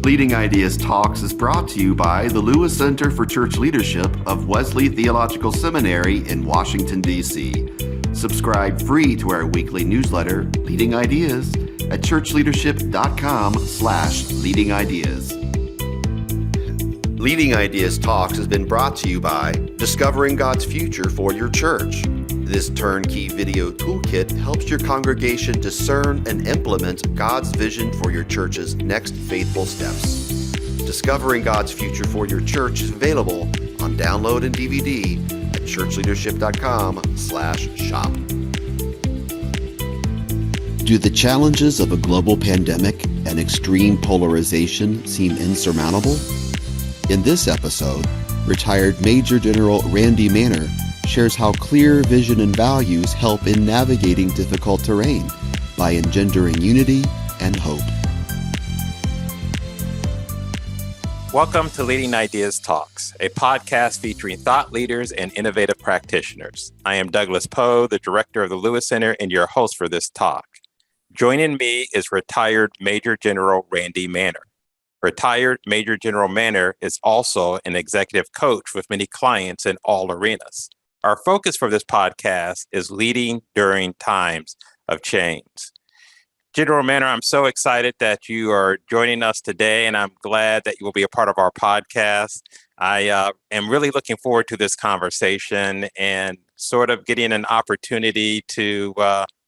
Leading Ideas Talks is brought to you by the Lewis Center for Church Leadership of Wesley Theological Seminary in Washington, D.C. Subscribe free to our weekly newsletter, Leading Ideas, at churchleadership.com/leading ideas. Leading Ideas Talks has been brought to you by Discovering God's Future for Your Church. This turnkey video toolkit helps your congregation discern and implement God's vision for your church's next faithful steps. Discovering God's Future for Your Church is available on download and DVD at churchleadership.com/shop. Do the challenges of a global pandemic and extreme polarization seem insurmountable? In this episode, retired Major General Randy Manner shares how clear vision and values help in navigating difficult terrain by engendering unity and hope. Welcome to Leading Ideas Talks, a podcast featuring thought leaders and innovative practitioners. I am Douglas Poe, the director of the Lewis Center and your host for this talk. Joining me is retired Major General Randy Manner. Retired Major General Manner is also an executive coach with many clients in all arenas. Our focus for this podcast is leading during times of change. General Manner, I'm so excited that you are joining us today, and I'm glad that you will be a part of our podcast. I am really looking forward to this conversation and sort of getting an opportunity to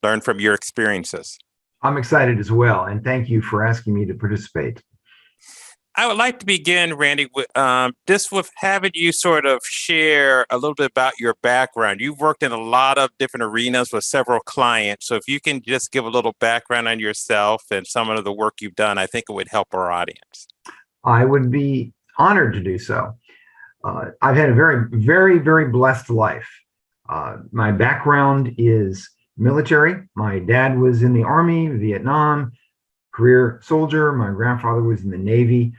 learn from your experiences. I'm excited as well, and thank you for asking me to participate. I would like to begin, Randy, with having you sort of share a little bit about your background. You've worked in a lot of different arenas with several clients. So if you can just give a little background on yourself and some of the work you've done, I think it would help our audience. I would be honored to do so. I've had a very, very, very blessed life. My background is military. My dad was in the Army, Vietnam, career soldier. My grandfather was in the Navy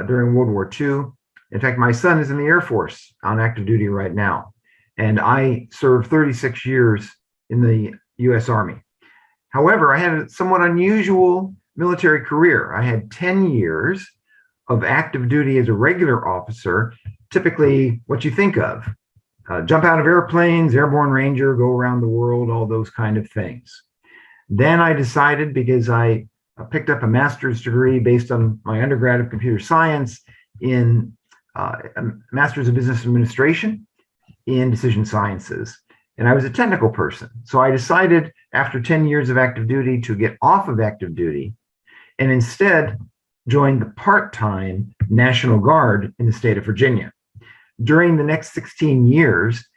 during World War II. In fact, my son is in the Air Force on active duty right now. And I served 36 years in the U.S. Army. However, I had a somewhat unusual military career. I had 10 years of active duty as a regular officer, typically what you think of. Jump out of airplanes, airborne ranger, go around the world, all those kind of things. Then I decided, because I picked up a master's degree based on my undergrad of computer science in a master's of business administration in decision sciences. And I was a technical person. So I decided after 10 years of active duty to get off of active duty and instead join the part-time National Guard in the state of Virginia. During the next 16 years,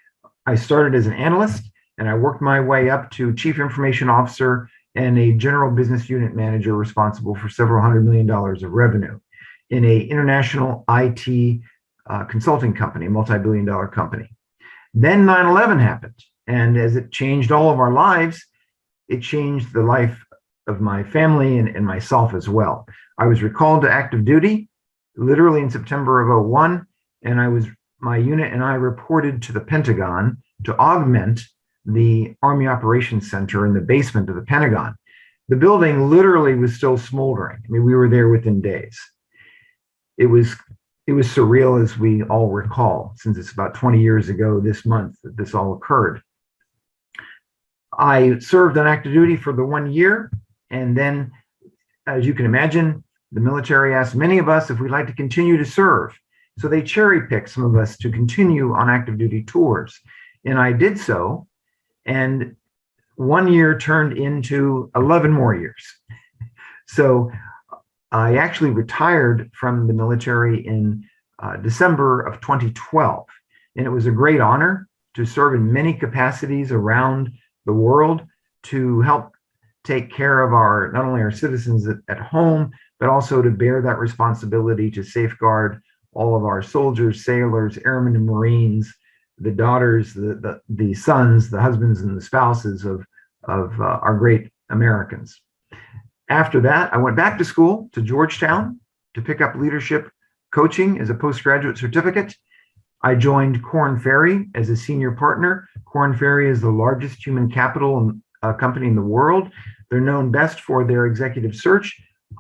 I started as an analyst and I worked my way up to chief information officer and a general business unit manager responsible for several $100 million of revenue in an international IT consulting company, a multi-billion-dollar company. Then 9/11 happened, and as it changed all of our lives, it changed the life of my family and myself as well. I was recalled to active duty, literally in September of 2001, and my unit and I reported to the Pentagon to augment the Army Operations Center in the basement of the Pentagon. The building literally was still smoldering. I mean, we were there within days. It was surreal, as we all recall, since it's about 20 years ago this month that this all occurred. I served on active duty for the 1 year, and then, as you can imagine, the military asked many of us if we'd like to continue to serve. So they cherry-picked some of us to continue on active duty tours, and I did so. And 1 year turned into 11 more years. So I actually retired from the military in December of 2012. And it was a great honor to serve in many capacities around the world to help take care of not only our citizens at home, but also to bear that responsibility to safeguard all of our soldiers, sailors, airmen, and Marines, the daughters, the sons, the husbands, and the spouses of our great Americans. After that, I went back to school to Georgetown to pick up leadership coaching as a postgraduate certificate. I joined Korn Ferry as a senior partner. Korn Ferry is the largest human capital company in the world. They're known best for their executive search,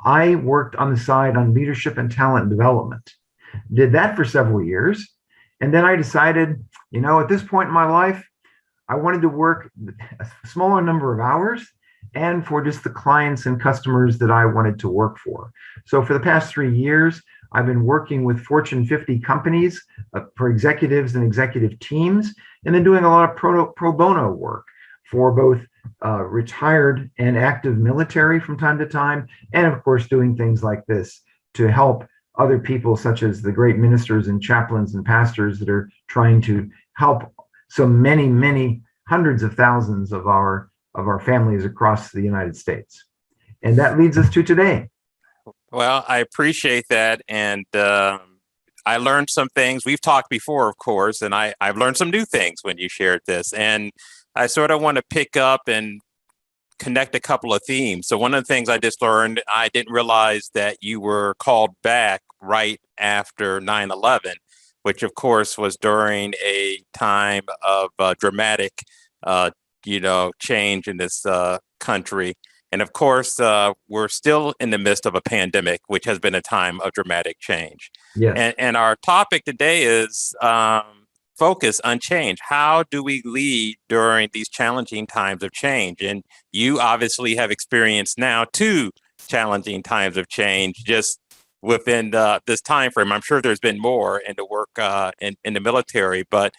I worked on the side on leadership and talent development. Did that for several years. And then I decided, at this point in my life, I wanted to work a smaller number of hours and for just the clients and customers that I wanted to work for. So for the past 3 years, I've been working with Fortune 50 companies for executives and executive teams, and then doing a lot of pro bono work for both retired and active military from time to time, and of course doing things like this to help other people, such as the great ministers and chaplains and pastors that are trying to help so many hundreds of thousands of our families across the United States. And that leads us to today. Well, I appreciate that. And I learned some things. We've talked before, of course, and I've learned some new things when you shared this. And I sort of want to pick up and connect a couple of themes. So one of the things I just learned, I didn't realize that you were called back right after 9/11, which of course was during a time of dramatic, change in this country. And of course, we're still in the midst of a pandemic, which has been a time of dramatic change. Yes. And our topic today is focus on change. How do we lead during these challenging times of change? And you obviously have experienced now 2 challenging times of change just within this time frame. I'm sure there's been more in the work in the military, but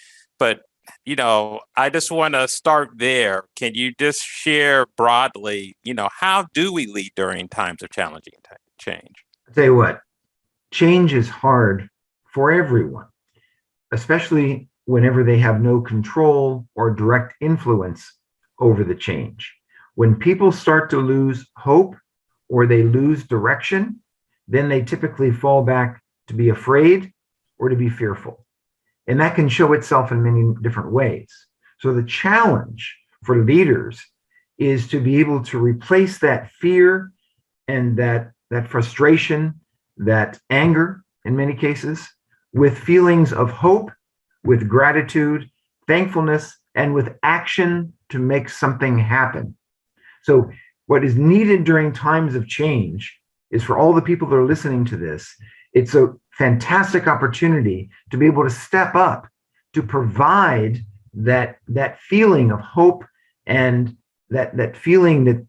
I just want to start there. Can you just share broadly, how do we lead during times of challenging change? I'll tell you what, change is hard for everyone, especially whenever they have no control or direct influence over the change. When people start to lose hope or they lose direction, then they typically fall back to be afraid or to be fearful. And that can show itself in many different ways. So the challenge for leaders is to be able to replace that fear and that frustration, that anger in many cases, with feelings of hope, with gratitude, thankfulness, and with action to make something happen. So what is needed during times of change is for all the people that are listening to this, it's a fantastic opportunity to be able to step up, to provide that feeling of hope and that feeling that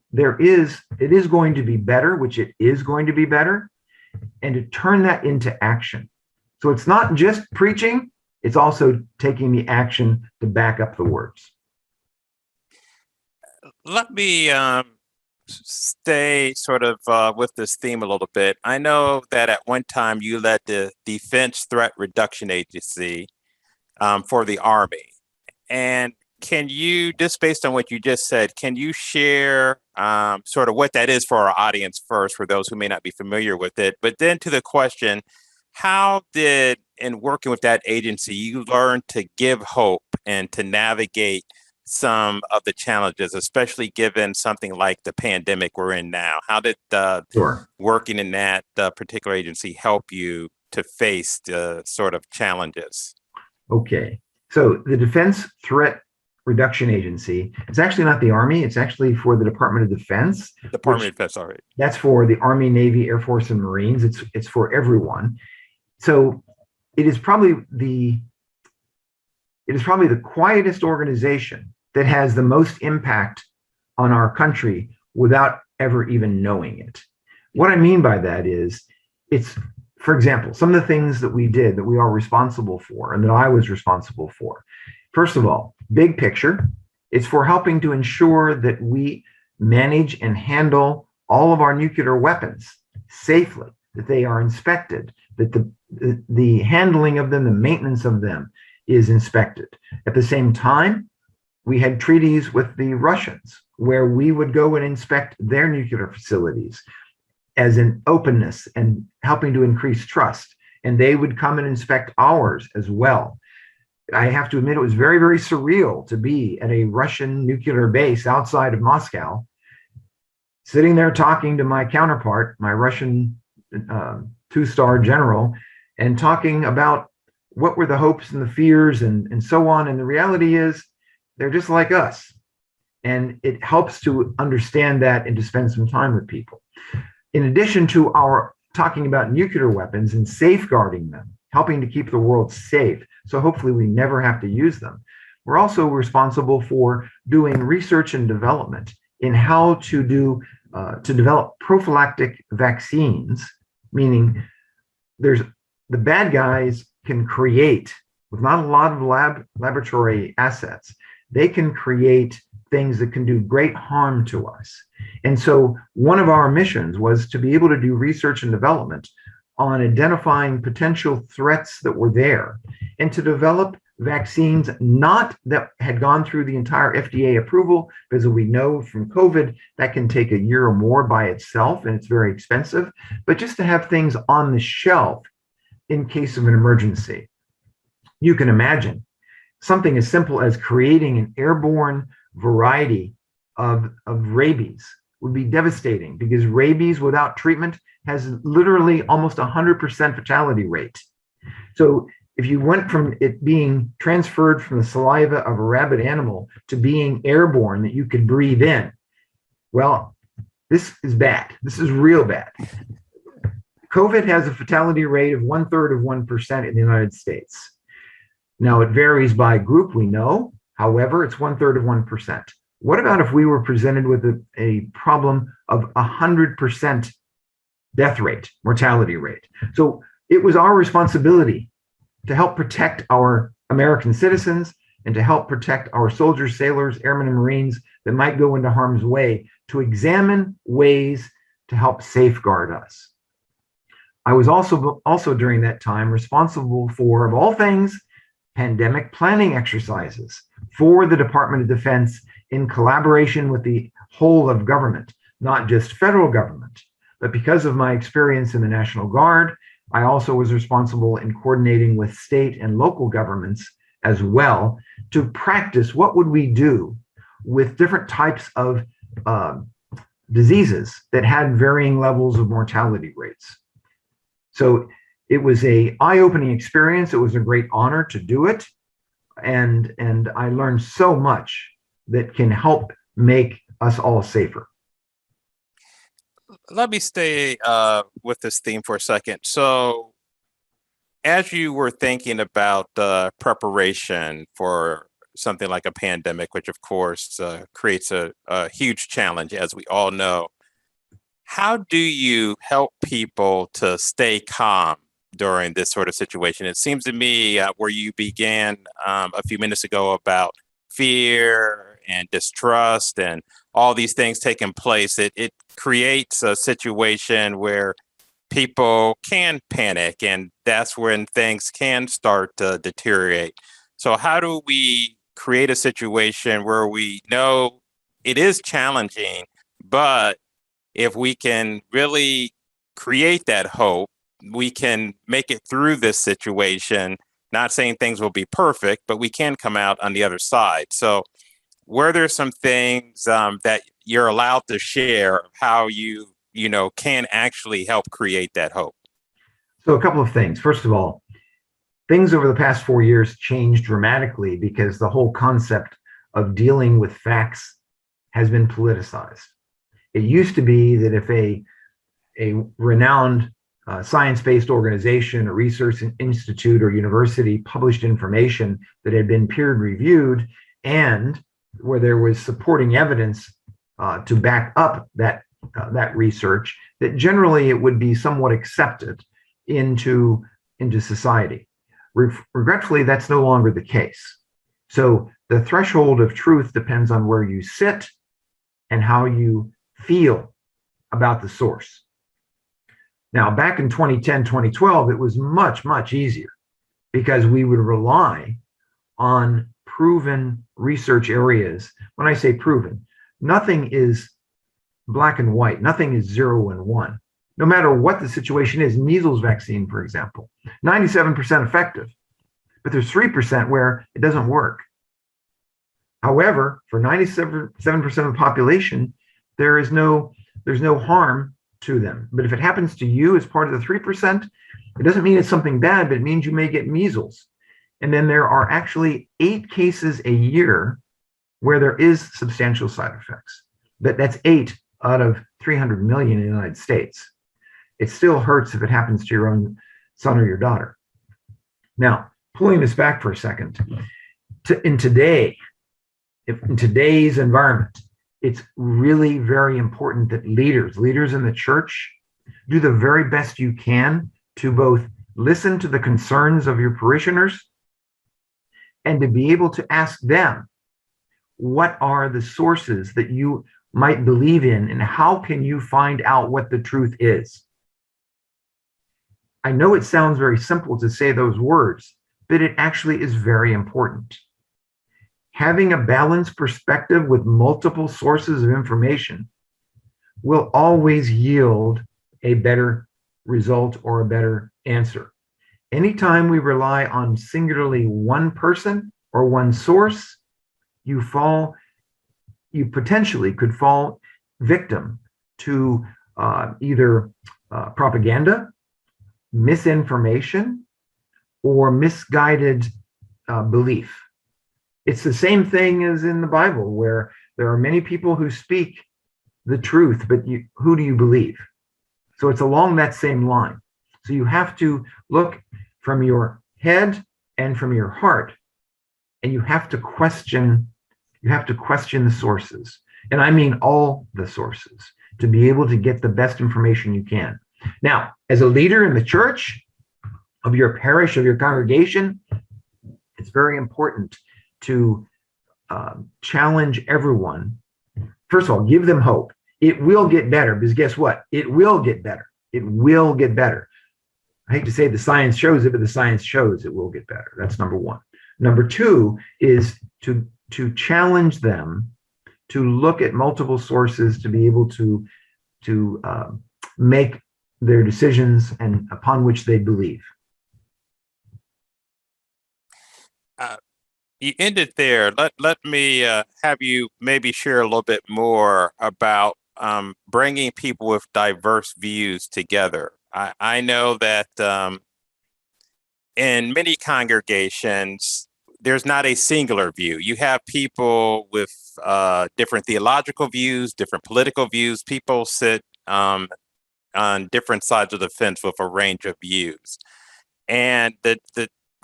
it is going to be better, which it is going to be better, and to turn that into action. So it's not just preaching, it's also taking the action to back up the words. Let me stay sort of with this theme a little bit. I know that at one time you led the Defense Threat Reduction Agency for the Army. And can you, just based on what you just said, can you share sort of what that is for our audience first, for those who may not be familiar with it? But then to the question, how did, in working with that agency, you learn to give hope and to navigate some of the challenges, especially given something like the pandemic we're in now? How did Sure. working in that particular agency help you to face the sort of challenges? Okay. So the Defense Threat Reduction Agency, it's actually not the Army, it's actually for the Department of Defense. Department of Defense, all right. That's for the Army, Navy, Air Force, and Marines. It's for everyone. So it is probably the quietest organization that has the most impact on our country without ever even knowing it. What I mean by that is, for example, some of the things that we did that we are responsible for and that I was responsible for. First of all, big picture, it's for helping to ensure that we manage and handle all of our nuclear weapons safely, that they are inspected, that the handling of them, the maintenance of them is inspected. At the same time, we had treaties with the Russians where we would go and inspect their nuclear facilities as an openness and helping to increase trust. And they would come and inspect ours as well. I have to admit, it was very, very surreal to be at a Russian nuclear base outside of Moscow, sitting there talking to my counterpart, my Russian 2-star general, and talking about what were the hopes and the fears and so on. And the reality is, they're just like us. And it helps to understand that and to spend some time with people. in addition to our talking about nuclear weapons and safeguarding them, helping to keep the world safe, so hopefully we never have to use them, we're also responsible for doing research and development in how to develop prophylactic vaccines, meaning the bad guys can create, with not a lot of laboratory assets, they can create things that can do great harm to us. And so one of our missions was to be able to do research and development on identifying potential threats that were there and to develop vaccines not that had gone through the entire FDA approval, because we know from COVID that can take a year or more by itself and it's very expensive, but just to have things on the shelf in case of an emergency. You can imagine something as simple as creating an airborne variety of rabies would be devastating, because rabies without treatment has literally almost 100% fatality rate. So if you went from it being transferred from the saliva of a rabid animal to being airborne that you could breathe in, well, this is bad. This is real bad. COVID has a fatality rate of 1/3 of 1% in the United States. Now, it varies by group, we know. However, it's 1/3 of 1%. What about if we were presented with a problem of 100% death rate, mortality rate? So it was our responsibility to help protect our American citizens and to help protect our soldiers, sailors, airmen, and Marines that might go into harm's way, to examine ways to help safeguard us. I was also during that time responsible for, of all things, pandemic planning exercises for the Department of Defense in collaboration with the whole of government, not just federal government. But because of my experience in the National Guard, I also was responsible in coordinating with state and local governments as well to practice what would we do with different types of diseases that had varying levels of mortality rates. So it was an eye-opening experience. It was a great honor to do it. And I learned so much that can help make us all safer. Let me stay with this theme for a second. So as you were thinking about preparation for something like a pandemic, which of course creates a huge challenge, as we all know, how do you help people to stay calm during this sort of situation? It seems to me where you began a few minutes ago about fear and distrust and all these things taking place, it creates a situation where people can panic, and that's when things can start to deteriorate. So how do we create a situation where we know it is challenging, but if we can really create that hope, we can make it through this situation? Not saying things will be perfect, but we can come out on the other side. So were there some things that you're allowed to share how you can actually help create that hope? So a couple of things. First of all, things over the past 4 years changed dramatically because the whole concept of dealing with facts has been politicized. It used to be that if a renowned science-based organization, a research institute or university published information that had been peer-reviewed and where there was supporting evidence to back up that research, that generally it would be somewhat accepted into society. Regretfully, that's no longer the case. So the threshold of truth depends on where you sit and how you feel about the source. Now, back in 2010, 2012, it was much, much easier because we would rely on proven research areas. When I say proven, nothing is black and white. Nothing is 0 and 1. No matter what the situation is, measles vaccine, for example, 97% effective, but there's 3% where it doesn't work. However, for 97% of the population, there's no harm to them. But if it happens to you as part of the 3%, it doesn't mean it's something bad, but it means you may get measles. And then there are actually 8 cases a year where there is substantial side effects. But that's 8 out of 300 million in the United States. It still hurts if it happens to your own son or your daughter. Now, pulling this back for a second, in today's environment, it's really very important that leaders in the church, do the very best you can to both listen to the concerns of your parishioners and to be able to ask them, what are the sources that you might believe in, and how can you find out what the truth is? I know it sounds very simple to say those words, but it actually is very important. Having a balanced perspective with multiple sources of information will always yield a better result or a better answer. Anytime we rely on singularly one person or one source, you potentially could fall victim to either propaganda, misinformation, or misguided belief. It's the same thing as in the Bible, where there are many people who speak the truth, but who do you believe? So it's along that same line. So you have to look from your head and from your heart, and you have to question the sources. And I mean all the sources, to be able to get the best information you can. Now, as a leader in the church, of your parish, of your congregation, it's very important to challenge everyone. First of all, give them hope. It will get better, because guess what? It will get better. It will get better. I hate to say the science shows it, but the science shows it will get better. That's number one. Number two is to challenge them to look at multiple sources, to be able to make their decisions and upon which they believe. You ended there. Let me have you maybe share a little bit more about bringing people with diverse views together. I know that in many congregations, there's not a singular view. You have people with different theological views, different political views. People sit on different sides of the fence with a range of views. And the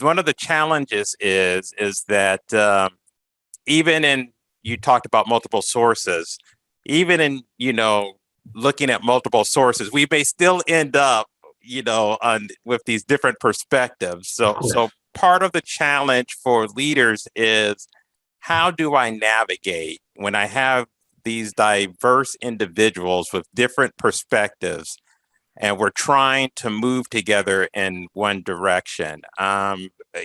one of the challenges is that even in, you talked about multiple sources, even in, looking at multiple sources, we may still end up, with these different perspectives. So part of the challenge for leaders is, how do I navigate when I have these diverse individuals with different perspectives, and we're trying to move together in one direction?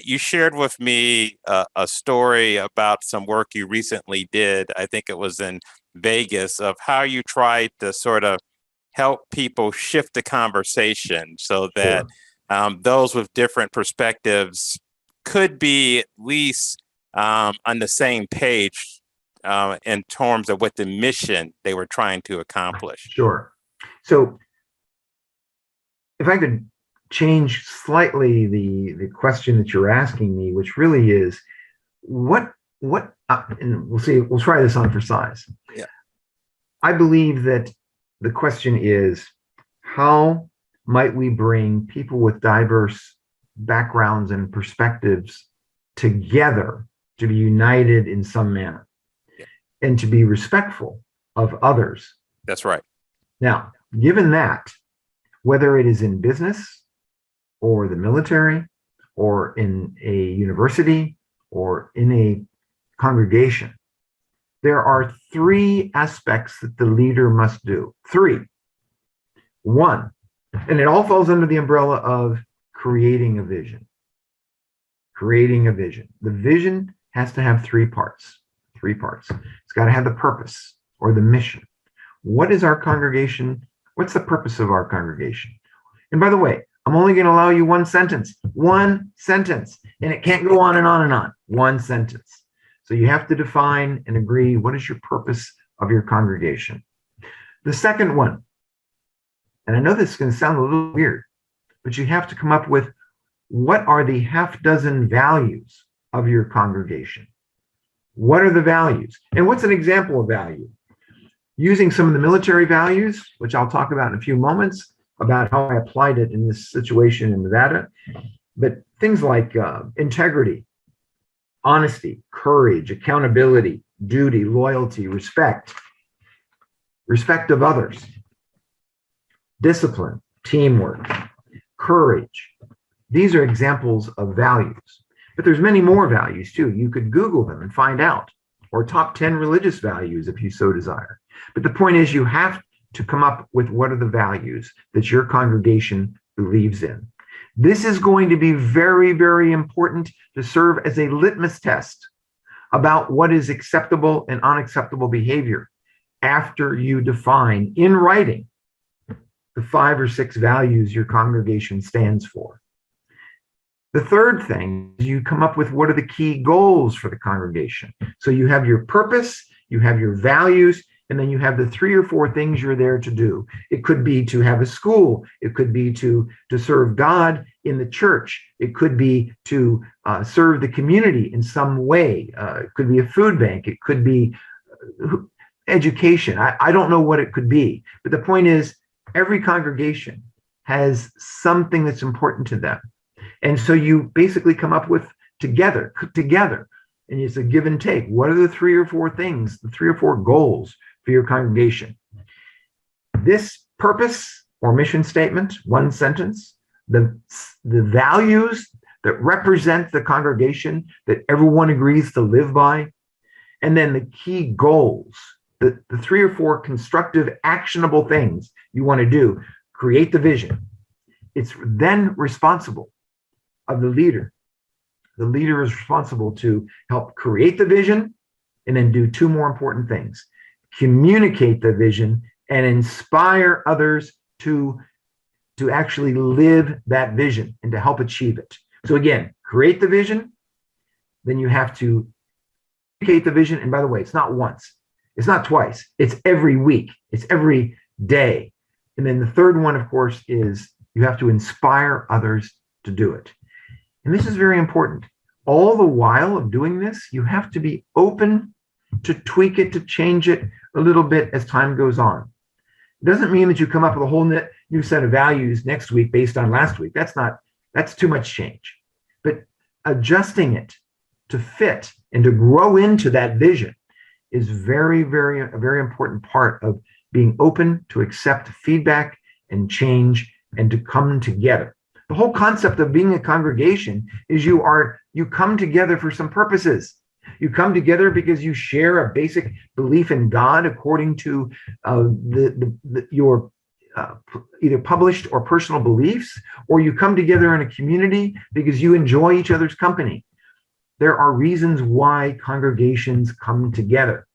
You shared with me a story about some work you recently did. I think it was in Vegas, of how you tried to sort of help people shift the conversation so that those with different perspectives could be at least on the same page in terms of what the mission they were trying to accomplish. Sure. So if I could change slightly the question that you're asking me, which really is, what and we'll try this on for size. Yeah. I believe that the question is, how might we bring people with diverse backgrounds and perspectives together to be united in some manner, and to be respectful of others? That's right. Now, given that, whether it is in business or the military or in a university or in a congregation, there are three aspects that the leader must do. Three. One, and it all falls under the umbrella of creating a vision. Creating a vision. The vision has to have three parts. Three parts. It's got to have the purpose or the mission. What is our congregation? What's the purpose of our congregation? And by the way, I'm only going to allow you one sentence. One sentence. And it can't go on and on and on. One sentence. So you have to define and agree, what is your purpose of your congregation? The second one, and I know this is going to sound a little weird, but you have to come up with, what are the half dozen values of your congregation? What are the values? And what's an example of value? using some of the military values, which I'll talk about in a few moments, about how I applied it in this situation in Nevada. But things like integrity, honesty, courage, accountability, duty, loyalty, respect of others, discipline, teamwork, courage. These are examples of values. But there's many more values too. You could Google them and find out, or top 10 religious values if you so desire. But the point is, you have to come up with what are the values that your congregation believes in. This is going to be very, very important to serve as a litmus test about what is acceptable and unacceptable behavior after you define in writing the 5 or 6 values your congregation stands for. The third thing is you come up with what are the key goals for the congregation. So you have your purpose, you have your values, and then you have the 3 or 4 things you're there to do. It could be to have a school. It could be to serve God in the church. It could be to serve the community in some way. It could be a food bank. It could be education. I don't know what it could be. But the point is, every congregation has something that's important to them. And so you basically come up with together, and it's a give and take. What are the 3 or 4 things, the 3 or 4 goals for your congregation? This purpose or mission statement, one sentence, the values that represent the congregation that everyone agrees to live by, and then the key goals, the 3 or 4 constructive, actionable things you want to do. Create the vision. It's then responsible of the leader. The leader is responsible to help create the vision and then do 2 more important things: communicate the vision and inspire others to actually live that vision and to help achieve it. So again, create the vision, then you have to communicate the vision. And by the way, it's not once, it's not twice, it's every week, it's every day. And then the third one, of course, is you have to inspire others to do it. And this is very important. All the while of doing this, you have to be open to tweak it, to change it a little bit as time goes on. It doesn't mean that you come up with a whole new set of values next week based on last week. That's too much change. But adjusting it to fit and to grow into that vision is a very important part of being open to accept feedback and change and to come together. The whole concept of being a congregation is you come together for some purposes. You come together because you share a basic belief in God according to your either published or personal beliefs, or you come together in a community because you enjoy each other's company. There are reasons why congregations come together.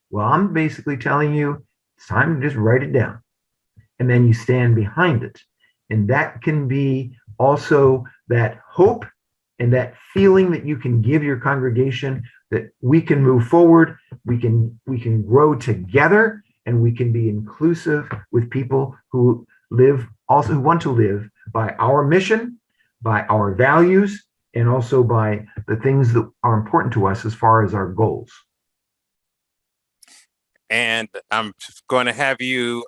Well, I'm basically telling you, it's time to just write it down. And then you stand behind it. And that can be also that hope and that feeling that you can give your congregation that we can move forward, we can grow together, and we can be inclusive with people who want to live by our mission, by our values, and also by the things that are important to us as far as our goals. And I'm going to have you,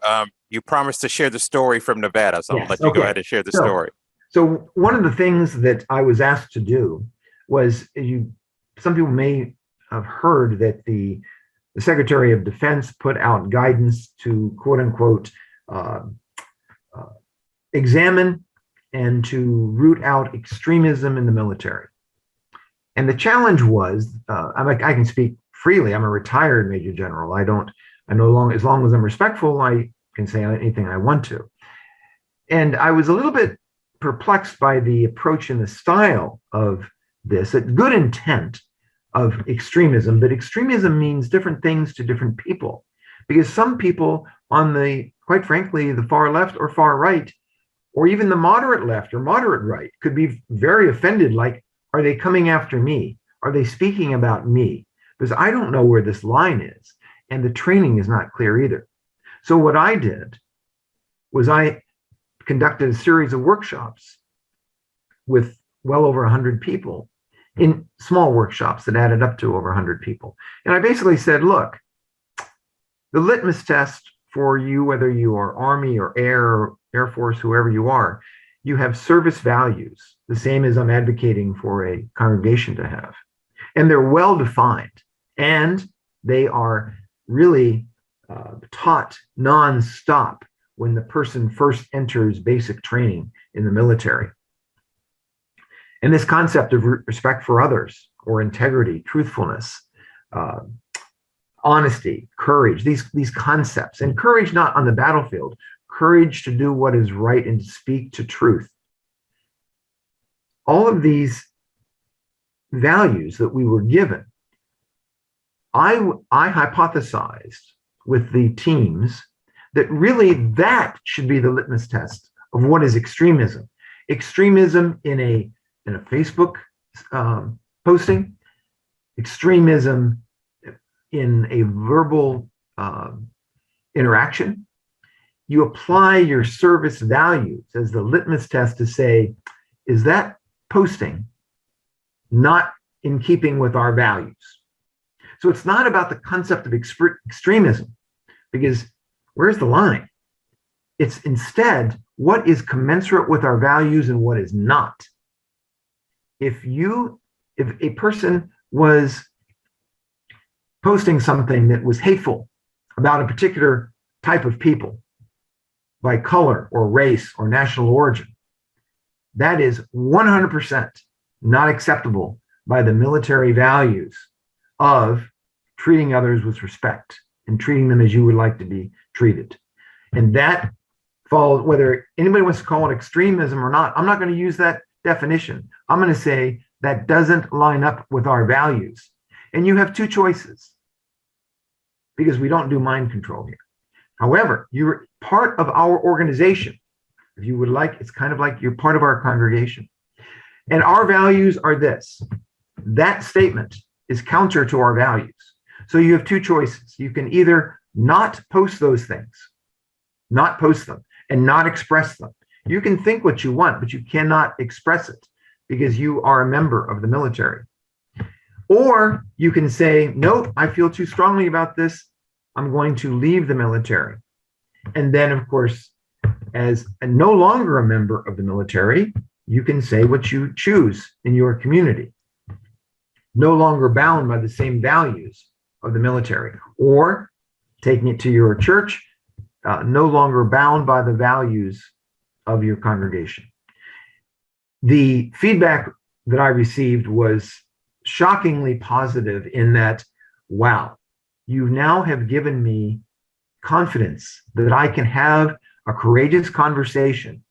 you promised to share the story from Nevada, so I'm going to let you go ahead and share the story. So one of the things that I was asked to do was, some people may have heard that the Secretary of Defense put out guidance to, quote unquote, examine and to root out extremism in the military. And the challenge was, I can speak freely. I'm a retired Major General. As long as I'm respectful, I can say anything I want to. And I was a little bit perplexed by the approach and the style of this. It's good intent of extremism, but extremism means different things to different people. Because some people on quite frankly, the far left or far right, or even the moderate left or moderate right, could be very offended, like, are they coming after me? Are they speaking about me? Because I don't know where this line is, and the training is not clear either. So what I did was I conducted a series of workshops with well over 100 people, in small workshops that added up to over 100 people. And I basically said, look, The litmus test for you, whether you are Army or Air Force, whoever you are, you have service values, the same as I'm advocating for a congregation to have. And they're well defined, and they are really taught nonstop when the person first enters basic training in the military. And this concept of respect for others, or integrity, truthfulness, honesty, courage, these concepts, and courage not on the battlefield, courage to do what is right and to speak to truth. All of these values that we were given, I hypothesized with the teams that really that should be the litmus test of what is extremism. Extremism in a Facebook posting, extremism in a verbal interaction. You apply your service values as the litmus test to say, is that posting not in keeping with our values? So it's not about the concept of extremism, because where's the line? It's instead what is commensurate with our values and what is not. If a person was posting something that was hateful about a particular type of people by color or race or national origin, that is 100% not acceptable by the military values of treating others with respect and treating them as you would like to be treated. And that falls, whether anybody wants to call it extremism or not, I'm not going to use that definition. I'm going to say that doesn't line up with our values. And you have two choices, because we don't do mind control here. However, you're part of our organization. If you would like, it's kind of like you're part of our congregation. And our values are this. That statement is counter to our values. So you have two choices. You can either not post those things, not post them, and not express them. You can think what you want, but you cannot express it because you are a member of the military. Or you can say, nope, I feel too strongly about this. I'm going to leave the military. And then, of course, as no longer a member of the military, you can say what you choose in your community, no longer bound by the same values of the military, or taking it to your church, no longer bound by the values of your congregation. The feedback that I received was shockingly positive in that, wow, you now have given me confidence that I can have a courageous conversation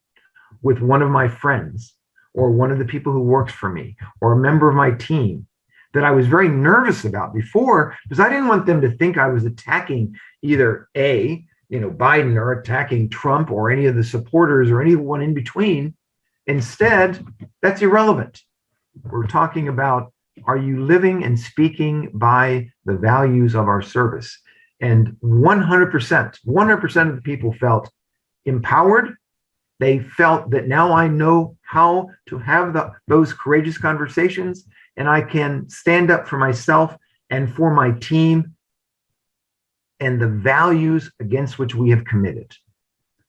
with one of my friends or one of the people who works for me or a member of my team that I was very nervous about before, because I didn't want them to think I was attacking either Biden or attacking Trump or any of the supporters or anyone in between. Instead, that's irrelevant. We're talking about, are you living and speaking by the values of our service? And 100% of the people felt empowered. They felt that now I know how to have those courageous conversations, and I can stand up for myself and for my team and the values against which we have committed.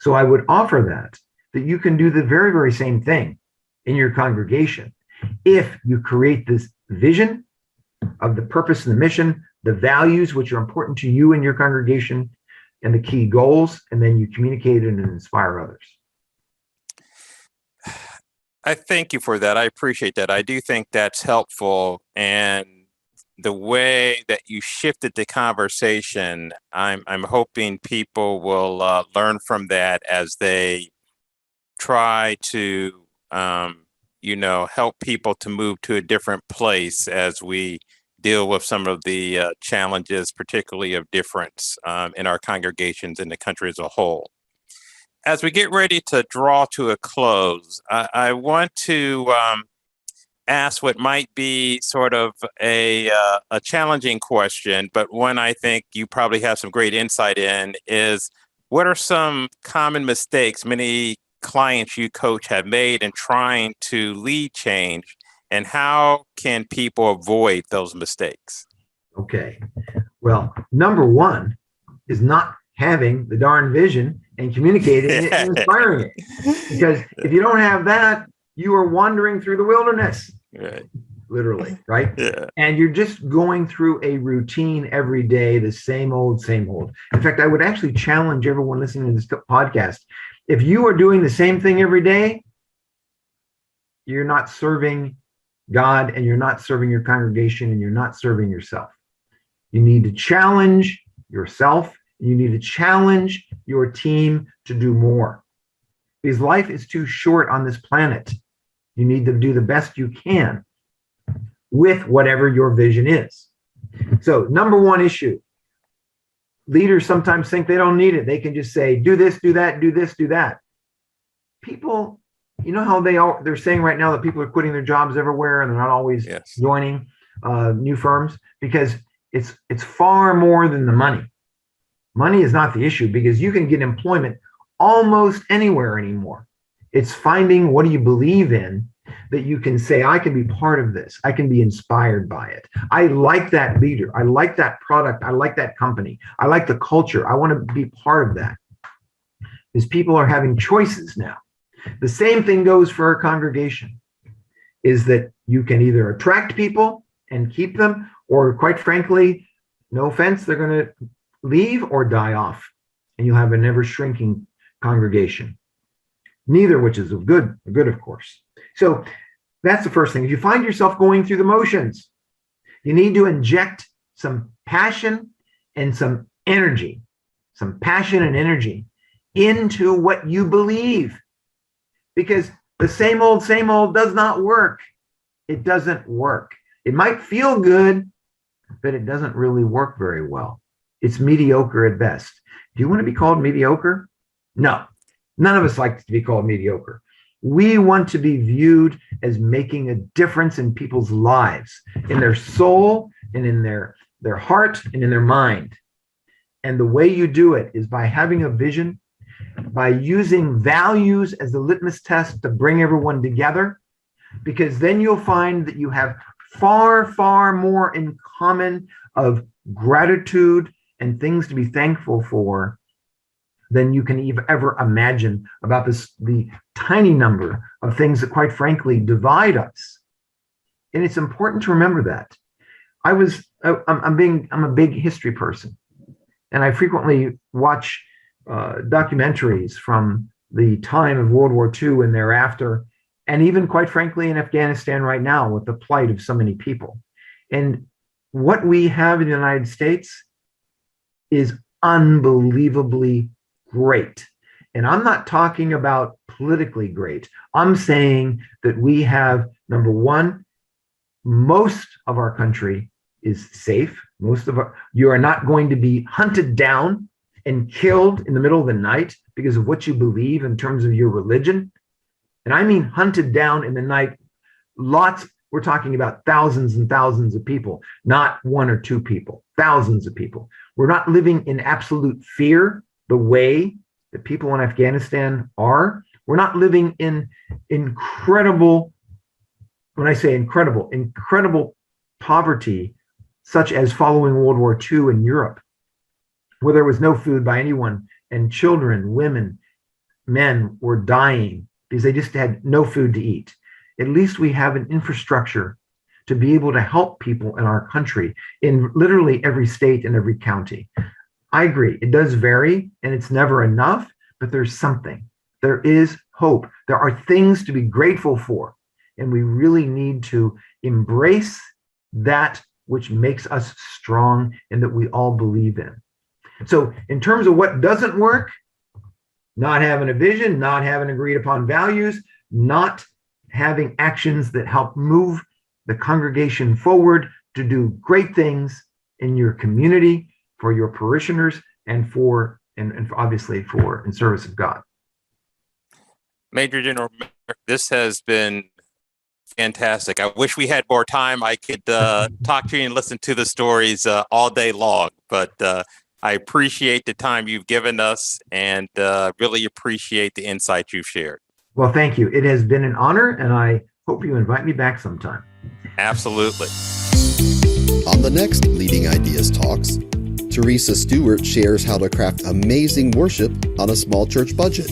So I would offer that you can do the very, very same thing in your congregation if you create this vision of the purpose and the mission, the values which are important to you and your congregation, and the key goals, and then you communicate it and inspire others. I thank you for that. I appreciate that. I do think that's helpful. And the way that you shifted the conversation, I'm hoping people will learn from that as they try to, help people to move to a different place as we deal with some of the challenges, particularly of difference in our congregations in the country as a whole. As we get ready to draw to a close, I want to ask what might be sort of a challenging question, but one I think you probably have some great insight in, is what are some common mistakes many clients you coach have made in trying to lead change, and how can people avoid those mistakes? Okay. Well, number one is not having the darn vision and communicating it and inspiring it. Because if you don't have that, you are wandering through the wilderness. Right. Literally, right? Yeah. And you're just going through a routine every day, the same old, same old. In fact, I would actually challenge everyone listening to this podcast. If you are doing the same thing every day, you're not serving God, and you're not serving your congregation, and you're not serving yourself. You need to challenge yourself. You need to challenge your team to do more, because life is too short on this planet. You need to do the best you can with whatever your vision is. So, number one issue, leaders sometimes think they don't need it. They can just say, do this, do that, do this, do that. People, you know how they're saying right now that people are quitting their jobs everywhere and they're not always joining new firms, because it's far more than the money. Money is not the issue, because you can get employment almost anywhere anymore. It's finding what do you believe in, that you can say, I can be part of this. I can be inspired by it. I like that leader. I like that product. I like that company. I like the culture. I want to be part of that. Because people are having choices now. The same thing goes for our congregation, is that you can either attract people and keep them, or quite frankly, no offense, they're going to leave or die off, and you'll have an ever shrinking congregation. Neither, which is good, of course. So that's the first thing. If you find yourself going through the motions, you need to inject some passion and some energy, into what you believe. Because the same old does not work. It doesn't work. It might feel good, but it doesn't really work very well. It's mediocre at best. Do you want to be called mediocre? No. None of us like to be called mediocre. We want to be viewed as making a difference in people's lives, in their soul and in their heart and in their mind. And the way you do it is by having a vision, by using values as the litmus test to bring everyone together, because then you'll find that you have far, far more in common of gratitude and things to be thankful for than you can ever imagine about the tiny number of things that, quite frankly, divide us. And it's important to remember that. I'm a big history person, and I frequently watch documentaries from the time of World War II and thereafter, and even, quite frankly, in Afghanistan right now with the plight of so many people. And what we have in the United States is unbelievably great. And I'm not talking about politically great. I'm saying that we have, number one, most of our country is safe. You are not going to be hunted down and killed in the middle of the night because of what you believe in terms of your religion. And I mean hunted down in the night. We're talking about thousands and thousands of people, not one or two people, thousands of people. We're not living in absolute fear the way that people in Afghanistan are. We're not living in incredible, when I say incredible poverty, such as following World War II in Europe, where there was no food by anyone, and children, women, men were dying because they just had no food to eat. At least we have an infrastructure to be able to help people in our country in literally every state and every county. I agree. It does vary, and it's never enough, but there's something. There is hope. There are things to be grateful for, and we really need to embrace that which makes us strong and that we all believe in. So in terms of what doesn't work, not having a vision, not having agreed upon values, not having actions that help move the congregation forward to do great things in your community, for your parishioners, and obviously in service of God. Major General, this has been fantastic. I wish we had more time. I could talk to you and listen to the stories all day long, but I appreciate the time you've given us, and really appreciate the insight you've shared. Well, thank you. It has been an honor, and I hope you invite me back sometime. Absolutely. On the next Leading Ideas Talks, Teresa Stewart shares how to craft amazing worship on a small church budget.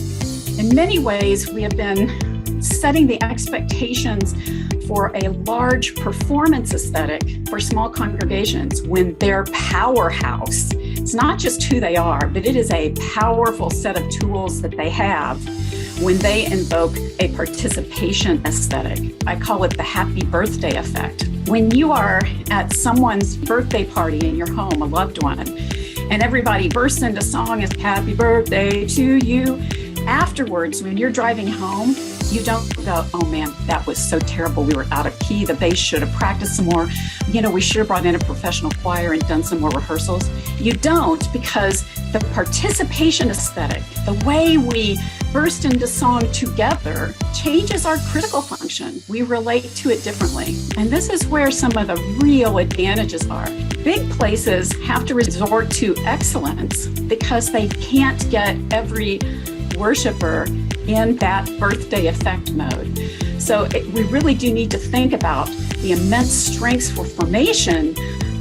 In many ways, we have been setting the expectations for a large performance aesthetic for small congregations when their powerhouse, it's not just who they are, but it is a powerful set of tools that they have when they invoke a participation aesthetic. I call it the happy birthday effect. When you are at someone's birthday party in your home, a loved one, and everybody bursts into song as happy birthday to you, afterwards, when you're driving home, you don't go, oh man, that was so terrible. We were out of key. The bass should have practiced some more. We should have brought in a professional choir and done some more rehearsals. You don't, because the participation aesthetic, the way we burst into song together, changes our critical function. We relate to it differently. And this is where some of the real advantages are. Big places have to resort to excellence because they can't get every worshiper in that birthday effect mode. So we really do need to think about the immense strengths for formation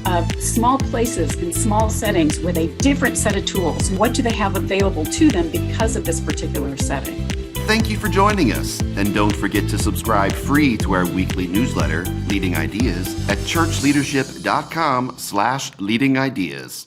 of small places in small settings with a different set of tools. What do they have available to them because of this particular setting? Thank you for joining us. And don't forget to subscribe free to our weekly newsletter, Leading Ideas, at churchleadership.com/leadingideas.